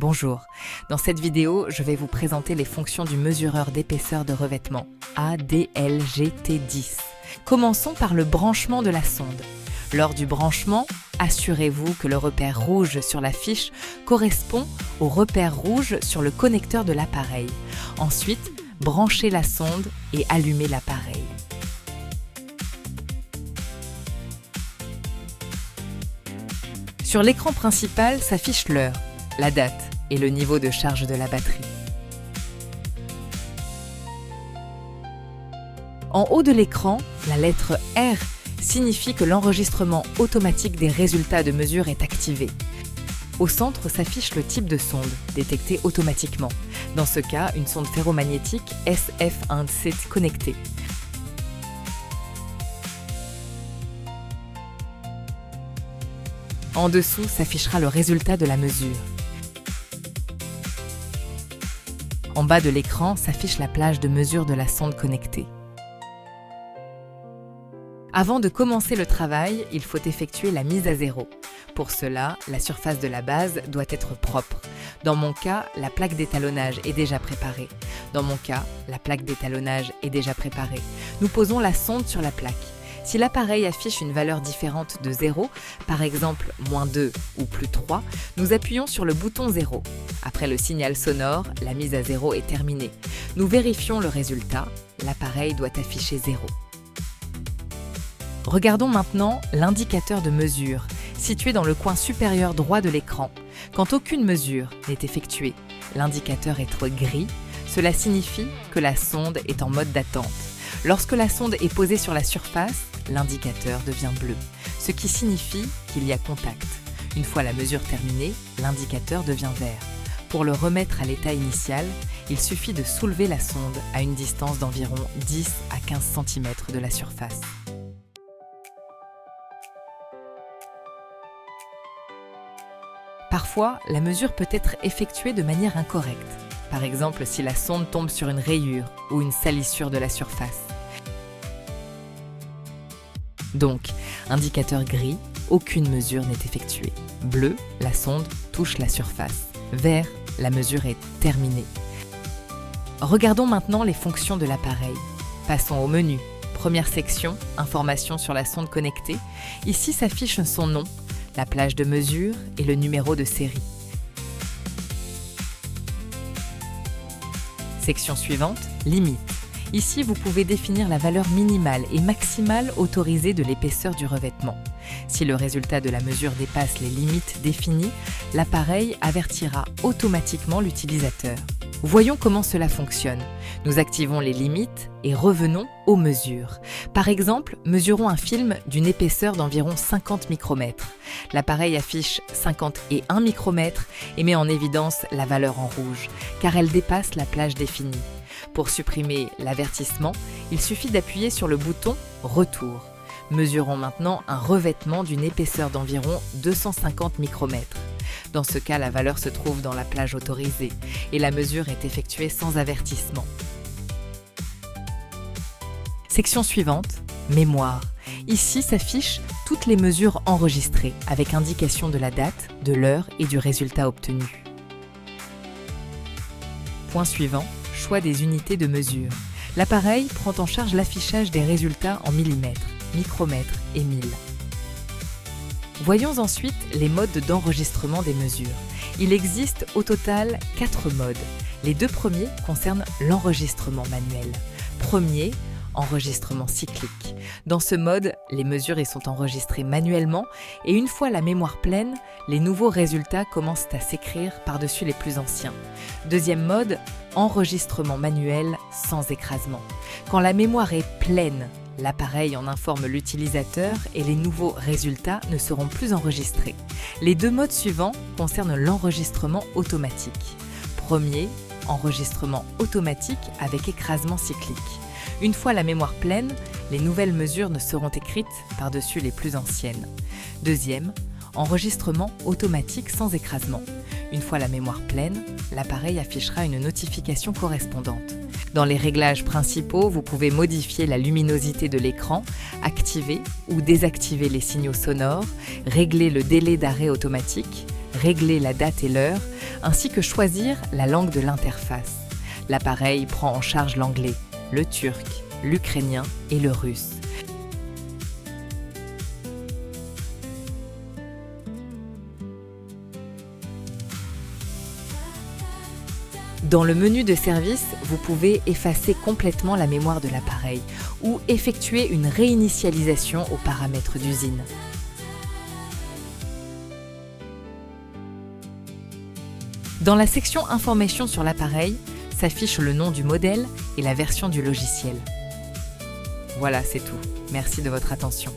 Bonjour, dans cette vidéo, je vais vous présenter les fonctions du mesureur d'épaisseur de revêtement, ADLGT10. Commençons par le branchement de la sonde. Lors du branchement, assurez-vous que le repère rouge sur la fiche correspond au repère rouge sur le connecteur de l'appareil. Ensuite, branchez la sonde et allumez l'appareil. Sur l'écran principal s'affiche l'heure, la date et le niveau de charge de la batterie. En haut de l'écran, la lettre R signifie que l'enregistrement automatique des résultats de mesure est activé. Au centre s'affiche le type de sonde, détectée automatiquement. Dans ce cas, une sonde ferromagnétique SF1C connectée. En dessous s'affichera le résultat de la mesure. En bas de l'écran s'affiche la plage de mesure de la sonde connectée. Avant de commencer le travail, il faut effectuer la mise à zéro. Pour cela, la surface de la base doit être propre. Dans mon cas, la plaque d'étalonnage est déjà préparée. Dans mon cas, la plaque d'étalonnage est déjà préparée. Nous posons la sonde sur la plaque. Si l'appareil affiche une valeur différente de 0, par exemple -2 ou +3, nous appuyons sur le bouton 0. Après le signal sonore, la mise à 0 est terminée. Nous vérifions le résultat, l'appareil doit afficher 0. Regardons maintenant l'indicateur de mesure, situé dans le coin supérieur droit de l'écran. Quand aucune mesure n'est effectuée, l'indicateur est gris, cela signifie que la sonde est en mode d'attente. Lorsque la sonde est posée sur la surface, l'indicateur devient bleu, ce qui signifie qu'il y a contact. Une fois la mesure terminée, l'indicateur devient vert. Pour le remettre à l'état initial, il suffit de soulever la sonde à une distance d'environ 10 à 15 cm de la surface. Parfois, la mesure peut être effectuée de manière incorrecte. Par exemple, si la sonde tombe sur une rayure ou une salissure de la surface. Donc, indicateur gris, aucune mesure n'est effectuée. Bleu, la sonde touche la surface. Vert, la mesure est terminée. Regardons maintenant les fonctions de l'appareil. Passons au menu. Première section, informations sur la sonde connectée. Ici s'affiche son nom, la plage de mesure et le numéro de série. Section suivante, limite. Ici, vous pouvez définir la valeur minimale et maximale autorisée de l'épaisseur du revêtement. Si le résultat de la mesure dépasse les limites définies, l'appareil avertira automatiquement l'utilisateur. Voyons comment cela fonctionne. Nous activons les limites et revenons aux mesures. Par exemple, mesurons un film d'une épaisseur d'environ 50 micromètres. L'appareil affiche 51 micromètres et met en évidence la valeur en rouge, car elle dépasse la plage définie. Pour supprimer l'avertissement, il suffit d'appuyer sur le bouton « Retour ». Mesurons maintenant un revêtement d'une épaisseur d'environ 250 micromètres. Dans ce cas, la valeur se trouve dans la plage autorisée et la mesure est effectuée sans avertissement. Section suivante, mémoire. Ici s'affichent toutes les mesures enregistrées avec indication de la date, de l'heure et du résultat obtenu. Point suivant, choix des unités de mesure. L'appareil prend en charge l'affichage des résultats en millimètres, micromètres et mille. Voyons ensuite les modes d'enregistrement des mesures. Il existe au total 4 modes. Les 2 premiers concernent l'enregistrement manuel. Premier, enregistrement cyclique. Dans ce mode, les mesures y sont enregistrées manuellement et une fois la mémoire pleine, les nouveaux résultats commencent à s'écrire par-dessus les plus anciens. Deuxième mode, enregistrement manuel sans écrasement. Quand la mémoire est pleine, l'appareil en informe l'utilisateur et les nouveaux résultats ne seront plus enregistrés. Les 2 modes suivants concernent l'enregistrement automatique. Premier, enregistrement automatique avec écrasement cyclique. Une fois la mémoire pleine, les nouvelles mesures ne seront écrites par-dessus les plus anciennes. Deuxième, enregistrement automatique sans écrasement. Une fois la mémoire pleine, l'appareil affichera une notification correspondante. Dans les réglages principaux, vous pouvez modifier la luminosité de l'écran, activer ou désactiver les signaux sonores, régler le délai d'arrêt automatique, régler la date et l'heure, ainsi que choisir la langue de l'interface. L'appareil prend en charge l'anglais, le turc, l'ukrainien et le russe. Dans le menu de service, vous pouvez effacer complètement la mémoire de l'appareil ou effectuer une réinitialisation aux paramètres d'usine. Dans la section Informations sur l'appareil, s'affiche le nom du modèle et la version du logiciel. Voilà, c'est tout. Merci de votre attention.